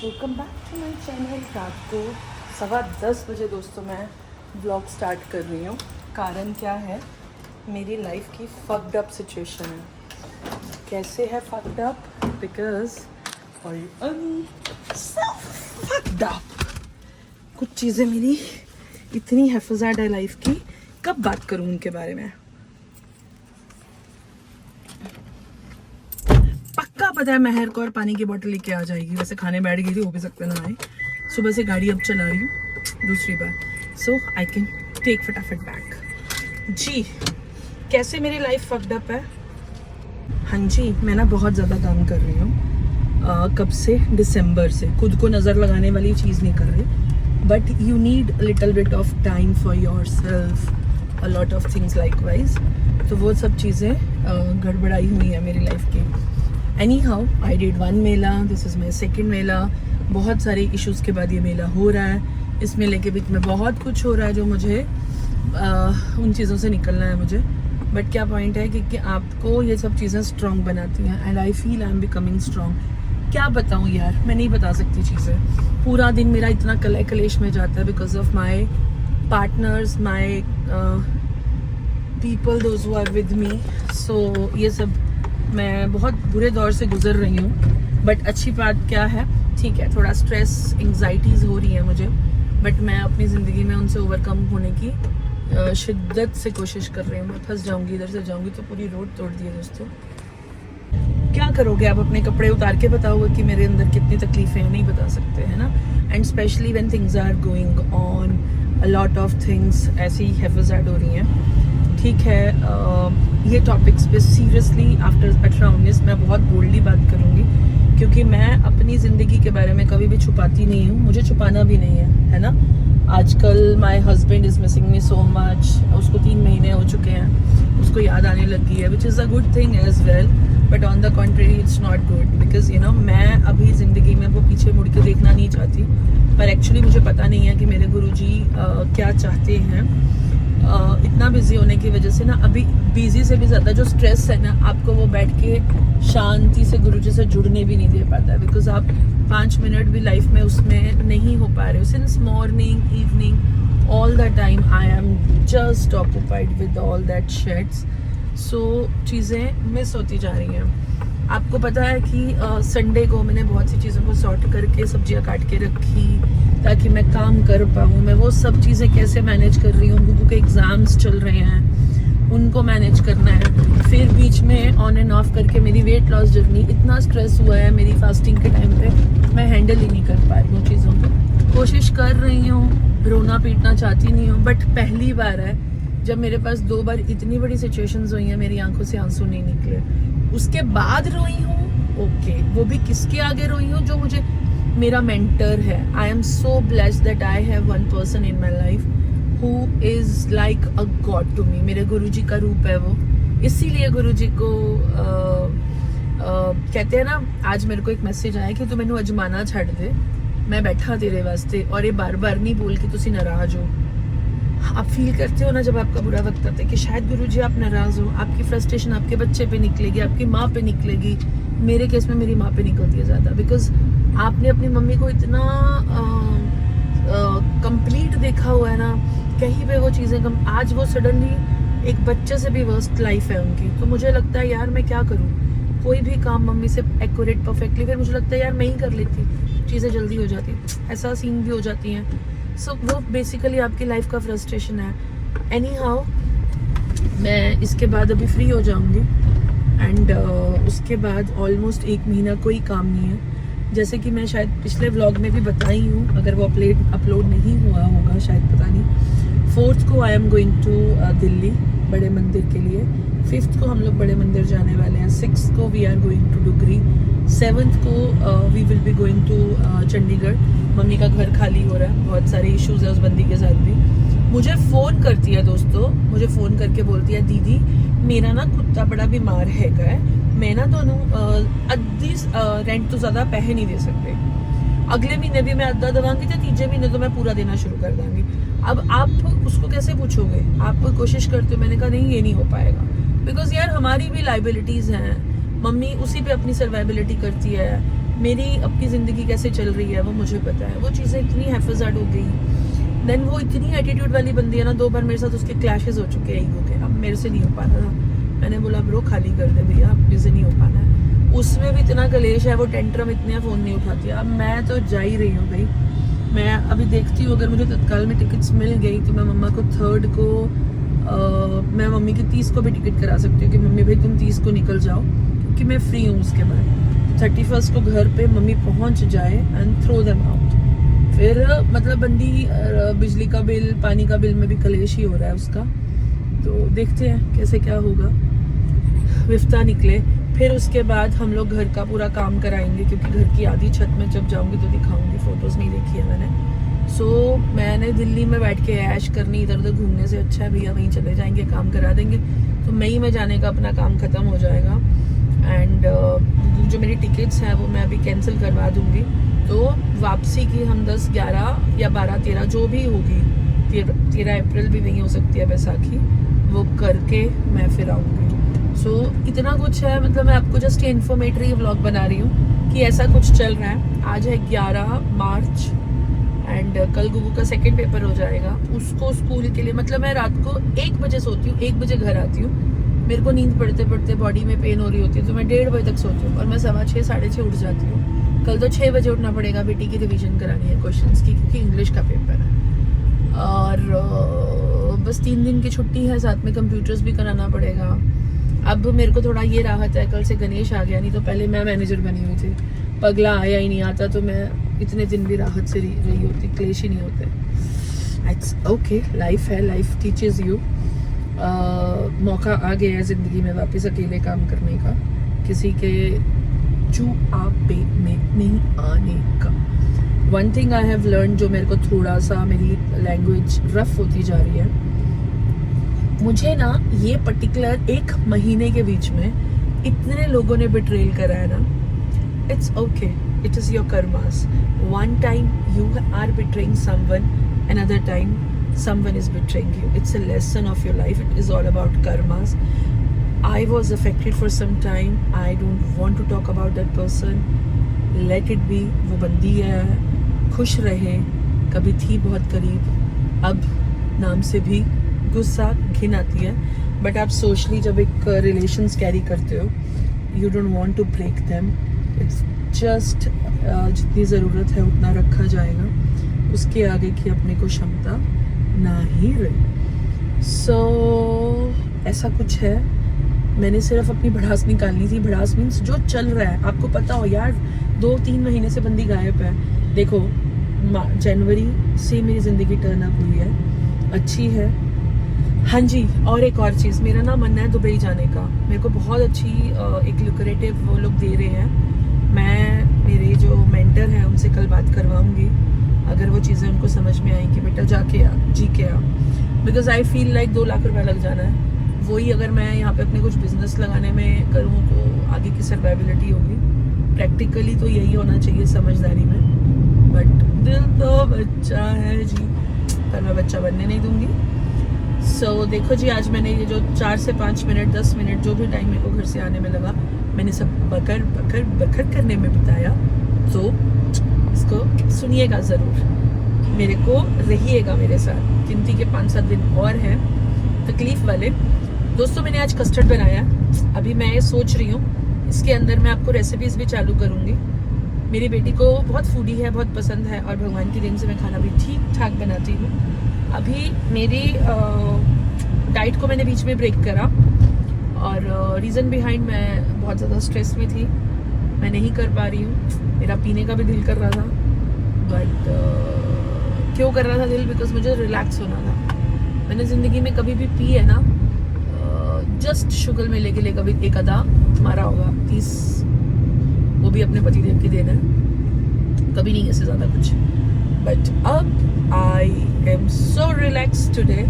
Welcome back to my channel. रात को 10:15 बजे दोस्तों मैं व्लॉग स्टार्ट कर रही हूँ। कारण क्या है, मेरी लाइफ की फक्ड अप सिचुएशन है। कैसे है fucked up? Because fucked up कुछ चीज़ें मेरी इतनी हेफाजत है लाइफ की, कब बात करूँ उनके बारे में। पता है महर को और पानी की बोतल लेके आ जाएगी। वैसे खाने बैठ गई थी, हो भी सकता है ना आए। सुबह से गाड़ी अब चला रही हूँ दूसरी बार, सो आई कैन टेक फटाफट बैक। जी, कैसे मेरी लाइफ फक्ड अप है। हाँ जी, मैं ना बहुत ज़्यादा काम कर रही हूँ। कब से? दिसंबर से। खुद को नज़र लगाने वाली चीज़ नहीं कर रही, but you need little bit of time for your self, a lot of things like wise. तो वो सब चीज़ें गड़बड़ाई हुई है मेरी लाइफ की। Anyhow, I did one mela, this is my second mela. बहुत सारे इश्यूज़ के बाद ये मेला हो रहा है। इस मेले के बीच में बहुत कुछ हो रहा है जो मुझे उन चीज़ों से निकलना है मुझे। बट क्या पॉइंट है कि आपको ये सब चीज़ें स्ट्रॉन्ग बनाती हैं, and I feel I am becoming strong. क्या बताऊँ यार, मैं नहीं बता सकती चीज़ें। पूरा दिन मेरा इतना कलेश में जाता है because of my partners, my people those who are with me. So ये सब मैं बहुत बुरे दौर से गुजर रही हूँ। बट अच्छी बात क्या है, ठीक है, थोड़ा स्ट्रेस एंग्जाइटीज़ हो रही है मुझे, बट मैं अपनी ज़िंदगी में उनसे ओवरकम होने की शिद्दत से कोशिश कर रही हूँ। मैं फंस जाऊँगी, इधर से जाऊँगी तो पूरी रोड तोड़ दी है दोस्तों। क्या करोगे आप? अपने कपड़े उतार के बताओगे कि मेरे अंदर कितनी तकलीफ़ें हैं? नहीं बता सकते, है ना। And specially when things are going on, a lot of things ऐसी हेफाजत हो रही हैं। ठीक है, ये टॉपिक्स पे सीरियसली आफ्टर 18-19 मैं बहुत बोल्डली बात करूँगी, क्योंकि मैं अपनी ज़िंदगी के बारे में कभी भी छुपाती नहीं हूँ, मुझे छुपाना भी नहीं है ना। आजकल my husband is missing me so much. उसको 3 महीने हो चुके हैं, उसको याद आने लगी है, which is a good thing as well, but on the contrary it's not good, because you know मैं अभी ज़िंदगी में वो पीछे मुड़ के देखना नहीं चाहती। पर एक्चुअली मुझे पता नहीं है कि मेरे गुरुजी क्या चाहते हैं। इतना बिजी होने की वजह से ना, अभी बिजी से भी ज़्यादा जो स्ट्रेस है ना, आपको वो बैठ के शांति से गुरुजी से जुड़ने भी नहीं दे पाता है, बिकॉज आप 5 मिनट भी लाइफ में उसमें नहीं हो पा रहे हो। Since morning evening all the time I am just occupied with all that shades. So चीज़ें मिस होती जा रही हैं। आपको पता है कि संडे को मैंने बहुत सी चीज़ों को सॉर्ट करके सब्जियां काट के रखी ताकि मैं काम कर पाऊँ। मैं वो सब चीज़ें कैसे मैनेज कर रही हूँ। गुगू के एग्ज़ाम्स चल रहे हैं, उनको मैनेज करना है। फिर बीच में ऑन एंड ऑफ करके मेरी वेट लॉस जर्नी, इतना स्ट्रेस हुआ है मेरी फास्टिंग के टाइम पे, मैं हैंडल ही नहीं कर पा रही हूँ चीज़ों को। कोशिश कर रही हूँ, रोना पीटना चाहती नहीं हूँ, बट पहली बार है जब मेरे पास 2 बार इतनी बड़ी सिचुएशंस हुई हैं, मेरी आंखों से आंसू नहीं निकले। उसके बाद रोई हूँ, ओके, वो भी किसके आगे रोई हूँ? जो मुझे मेरा मेंटर है। I am so blessed that I have one person in my life who is like a god to me. मेरे गुरुजी का रूप है वो। इसीलिए गुरुजी को कहते हैं ना, आज मेरे को एक मैसेज आया कि तू मैनू अजमाना छड़ दे, मैं बैठा तेरे वास्ते, और ये बार बार नहीं बोल के तुसी नाराज हो। आप फील करते हो ना जब आपका बुरा वक्त आता है कि शायद गुरुजी आप नाराज़ हो, आपकी फ्रस्ट्रेशन आपके बच्चे पे निकलेगी, आपकी माँ पे निकलेगी। मेरे केस में मेरी माँ पे निकलती है ज़्यादा, बिकॉज आपने अपनी मम्मी को इतना कंप्लीट देखा हुआ है ना, कहीं पे वो चीज़ें कम। आज वो सडनली एक बच्चे से भी वर्स्ट लाइफ है उनकी। तो मुझे लगता है यार मैं क्या करूँ, कोई भी काम मम्मी से एक्यूरेट परफेक्टली, फिर मुझे लगता है यार मैं ही कर लेती, चीज़ें जल्दी हो जाती, ऐसा सीन भी हो जाती हैं। सो वो बेसिकली आपकी लाइफ का फ्रस्ट्रेशन है। एनी हाउ, मैं इसके बाद अभी फ्री हो जाऊंगी, एंड उसके बाद ऑलमोस्ट 1 महीना कोई काम नहीं है। जैसे कि मैं शायद पिछले व्लॉग में भी बताई हूँ, अगर वो अपलोड नहीं हुआ होगा शायद, पता नहीं। 4th को I am going to Delhi बड़े मंदिर के लिए। 5th को हम लोग बड़े मंदिर जाने वाले हैं। 6th को we are going to Dugri. 7th को we will be going to Chandigarh. Mummy का घर खाली हो रहा है, बहुत सारे इश्यूज है उस बंदी के साथ भी। मुझे फ़ोन करती है दोस्तों, मुझे फ़ोन करके बोलती है, दीदी मेरा ना कुत्ता बड़ा बीमार है, मैं ना दोनों अद्धी रेंट तो ज़्यादा पैसे नहीं दे सकते। अगले महीने भी मैं अद्धा दवाऊंगी तो तीसरे महीने तो मैं पूरा देना शुरू कर दूंगी। अब आप उसको कैसे पूछोगे? आप कोशिश करते हो। मैंने कहा नहीं, ये नहीं हो पाएगा, बिकॉज यार हमारी भी लाइबिलिटीज़ हैं। मम्मी उसी पे अपनी सर्वाइबिलिटी करती है। मेरी अपनी ज़िंदगी कैसे चल रही है वो मुझे पता है। वो चीज़ें इतनी हैफाजत हो गई, देन वो इतनी एटीट्यूड वाली बंदी है ना, 2 बार मेरे साथ उसके क्लैशेस हो चुके हैं ईगो के। अब मेरे से नहीं हो पाना था, मैंने बोला ब्रो खाली कर दे भैया, अपने से नहीं हो पाना है। उसमें भी इतना कलेश है, वो टेंट्रम इतने फ़ोन नहीं उठाती। अब मैं तो जा ही रही हूँ भाई, मैं अभी देखती हूँ अगर मुझे तत्काल में टिकट्स मिल गई तो मैं मम्मा को 3rd को मैं मम्मी की 30 को भी टिकट करा सकती हूँ कि मम्मी भाई तुम 30 को निकल जाओ, क्योंकि मैं फ्री हूँ उसके बाद। 31st को घर पे मम्मी पहुँच जाए एंड थ्रो देम आउट। फिर मतलब बंदी बिजली का बिल, पानी का बिल में भी कलेश ही हो रहा है उसका, तो देखते हैं कैसे क्या होगा। विफ्ता निकले, फिर उसके बाद हम लोग घर का पूरा काम कराएंगे, क्योंकि घर की आधी छत में जब जाऊंगी तो दिखाऊंगी, फोटोज़ नहीं देखी है मैंने। मैंने दिल्ली में बैठ के ऐश करनी, इधर उधर घूमने से अच्छा है भैया वहीं चले जाएंगे, काम करा देंगे। तो मई में जाने का अपना काम ख़त्म हो जाएगा। एंड जो मेरी टिकट्स हैं वो मैं अभी कैंसिल करवा दूंगी, तो वापसी की हम 10, 11 या 12, 13 जो भी होगी, 13 अप्रैल भी वहीं हो सकती है बैसाखी, वो करके मैं फिर आऊँगी। इतना कुछ है, मतलब मैं आपको जस्ट इन्फॉर्मेटरी व्लॉग बना रही हूँ कि ऐसा कुछ चल रहा है। आज है 11 मार्च एंड कल गुगू का 2nd पेपर हो जाएगा। उसको स्कूल के लिए, मतलब मैं रात को 1 बजे सोती हूँ, 1 बजे घर आती हूँ। मेरे को नींद पड़ते पड़ते बॉडी में पेन हो रही होती है, तो मैं 1:30 बजे तक सोती हूँ और मैं 6:15, 6:30 उठ जाती हूँ। कल तो 6 बजे उठना पड़ेगा, बेटी की रिवीजन करानी है क्वेश्चंस की, क्योंकि इंग्लिश का पेपर है। और बस 3 दिन की छुट्टी है, साथ में कंप्यूटर्स भी कराना पड़ेगा। अब मेरे को थोड़ा ये राहत है, कल से गणेश आ गया, नहीं तो पहले मैं मैनेजर बनी हुई थी, पगला आया ही नहीं, आता तो मैं इतने दिन भी राहत से रही होती, क्लेश ही नहीं होते। इट्स ओके, लाइफ है, लाइफ टीचेस यू। मौका आ गया है ज़िंदगी में वापस अकेले काम करने का, किसी के चुआपे में नहीं आने का। One thing I have learn, जो मेरे को थोड़ा सा मेरी लैंग्वेज रफ होती जा रही है, मुझे ना ये पर्टिकुलर 1 महीने के बीच में इतने लोगों ने बिट्रेल करा है ना, it's okay, it is your karmas. One time you are betraying someone, another time someone is betraying you. It's a lesson of your life. It is all about karmas. I was affected for some time. I don't want to talk about that person. Let it be. वो बंदी है, खुश रहे, कभी थी बहुत करीब, अब नाम से भी गुस्सा घिन आती है। बट आप सोशली जब एक रिलेशंस कैरी करते हो, you don't want to break them. It's just जितनी ज़रूरत है उतना रखा जाएगा, उसके आगे की अपने को क्षमता ना ही रही। ऐसा कुछ है। मैंने सिर्फ अपनी भड़ास निकालनी थी। भड़ास मीन्स जो चल रहा है, आपको पता हो यार, 2-3 महीने से बंदी गायब है। देखो जनवरी से मेरी ज़िंदगी टर्न अप हुई है, अच्छी है। हाँ जी, और एक और चीज़, मेरा ना मन है दुबई जाने का। मेरे को बहुत अच्छी एक लुक्रेटिव वो लोग दे रहे हैं। मैं मेरे जो मेंटर हैं उनसे कल बात करवाऊंगी, अगर वो चीज़ें उनको समझ में आई कि बेटा जाके आ, जी के आ। Because I feel like 2 lakh रुपए लग जाना है। वही अगर मैं यहाँ पे अपने कुछ बिजनेस लगाने में करूँ तो आगे की सर्वाइबिलिटी होगी। प्रैक्टिकली तो यही होना चाहिए समझदारी में, बट दिल तो बच्चा है जी, पर मैं बच्चा बनने नहीं दूंगी। देखो जी, आज मैंने ये जो 4 से 5 मिनट 10 मिनट जो भी टाइम मेरे को घर से आने में लगा, मैंने सब बकर बकर बकर करने में बिताया। तो इसको सुनिएगा ज़रूर, मेरे को रहिएगा मेरे साथ। गिनती के 5-7 दिन और हैं तकलीफ वाले। दोस्तों, मैंने आज कस्टर्ड बनाया। अभी मैं ये सोच रही हूँ इसके अंदर मैं आपको रेसिपीज़ भी चालू करूँगी। मेरी बेटी को बहुत फूडी है, बहुत पसंद है, और भगवान की देन से मैं खाना भी ठीक ठाक बनाती हूँ। अभी मेरी डाइट को मैंने बीच में ब्रेक करा, और रीज़न बिहाइंड मैं बहुत ज़्यादा स्ट्रेस में थी, मैं नहीं कर पा रही हूँ। मेरा पीने का भी दिल कर रहा था, बट क्यों कर रहा था दिल? बिकॉज मुझे रिलैक्स होना था। मैंने ज़िंदगी में कभी भी पी है ना, जस्ट शुगर में लेके कभी एक आधा मारा होगा, 30, वो भी अपने पति देव की देन है, कभी नहीं इससे ज़्यादा कुछ। बट अब आई एम सो रिलैक्स टुडे।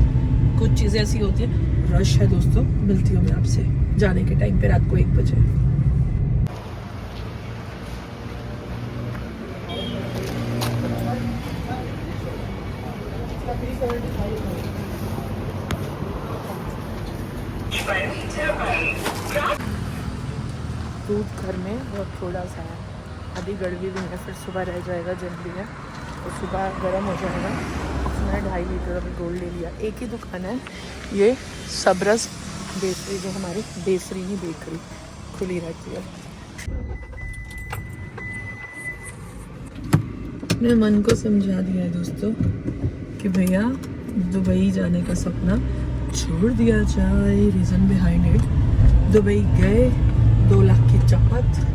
कुछ चीज़ें ऐसी होती हैं। रश है दोस्तों, मिलती हूँ मैं आपसे जाने के टाइम पे रात को 1 बजे। दूध घर में बहुत थोड़ा सा है, अभी गड़वी भी है, फिर सुबह रह जाएगा जनवरी है तो सुबह गर्म हो जाएगा। मैंने 2.5 लीटर अभी गोल्ड ले लिया। एक ही दुकान है ये सबरस बेकरी, जो हमारी बेसरी ही बेकरी खुली रहती है। अपने मन को समझा दिया है दोस्तों कि भैया दुबई जाने का सपना छोड़ दिया जाए। रीज़न बिहाइंड इट, दुबई गए 2 लाख की चपत,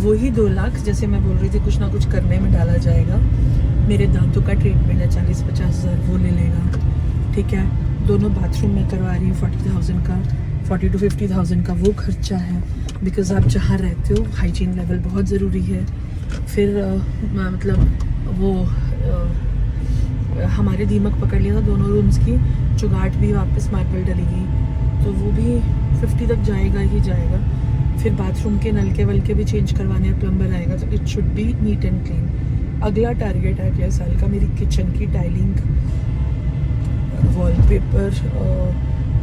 वही 2 लाख जैसे मैं बोल रही थी कुछ ना कुछ करने में डाला जाएगा। मेरे दांतों का ट्रीटमेंट है 40-50 हज़ार, वो ले लेगा, ठीक है। दोनों बाथरूम में करवा रही हूँ 40,000 का, 40 to 50,000 का वो खर्चा है। बिकॉज़ आप जहाँ रहते हो हाइजीन लेवल बहुत ज़रूरी है। फिर मतलब वो हमारे दीमक पकड़ लिया था दोनों रूम्स की, चुगाट भी वापस मार्बल डलेगी तो वो भी 50 तक जाएगा ही जाएगा। फिर बाथरूम के नलके वलके भी चेंज करवाने, प्लम्बर आएगा तो it should be neat and clean. अगला टारगेट है अगले साल का मेरी किचन की टाइलिंग, वॉलपेपर,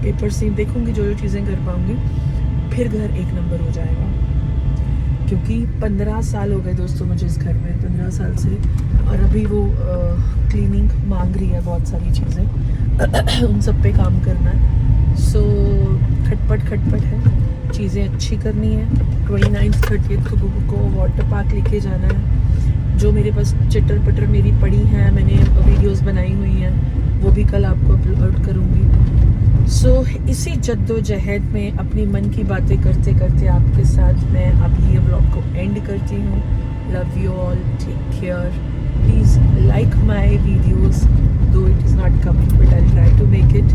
पेपर से देखूंगी जो चीज़ें कर पाऊंगी, फिर घर 1 नंबर हो जाएगा। क्योंकि 15 साल हो गए दोस्तों मुझे इस घर में, 15 साल से, और अभी वो क्लीनिंग मांग रही है बहुत सारी चीज़ें उन सब पे काम करना है। सो खटपट है, चीज़ें अच्छी करनी है। 29-30 को वाटर पार्क लेके जाना है। जो मेरे पास चिटर पटर मेरी पड़ी हैं, मैंने वीडियोस बनाई हुई हैं, वो भी कल आपको अपलोड करूँगी। सो इसी जद्दोजहद में अपनी मन की बातें करते करते आपके साथ मैं अभी ये व्लॉग को एंड करती हूँ। Love you all, take care, please like my videos, though it is not coming, but I'll try to make it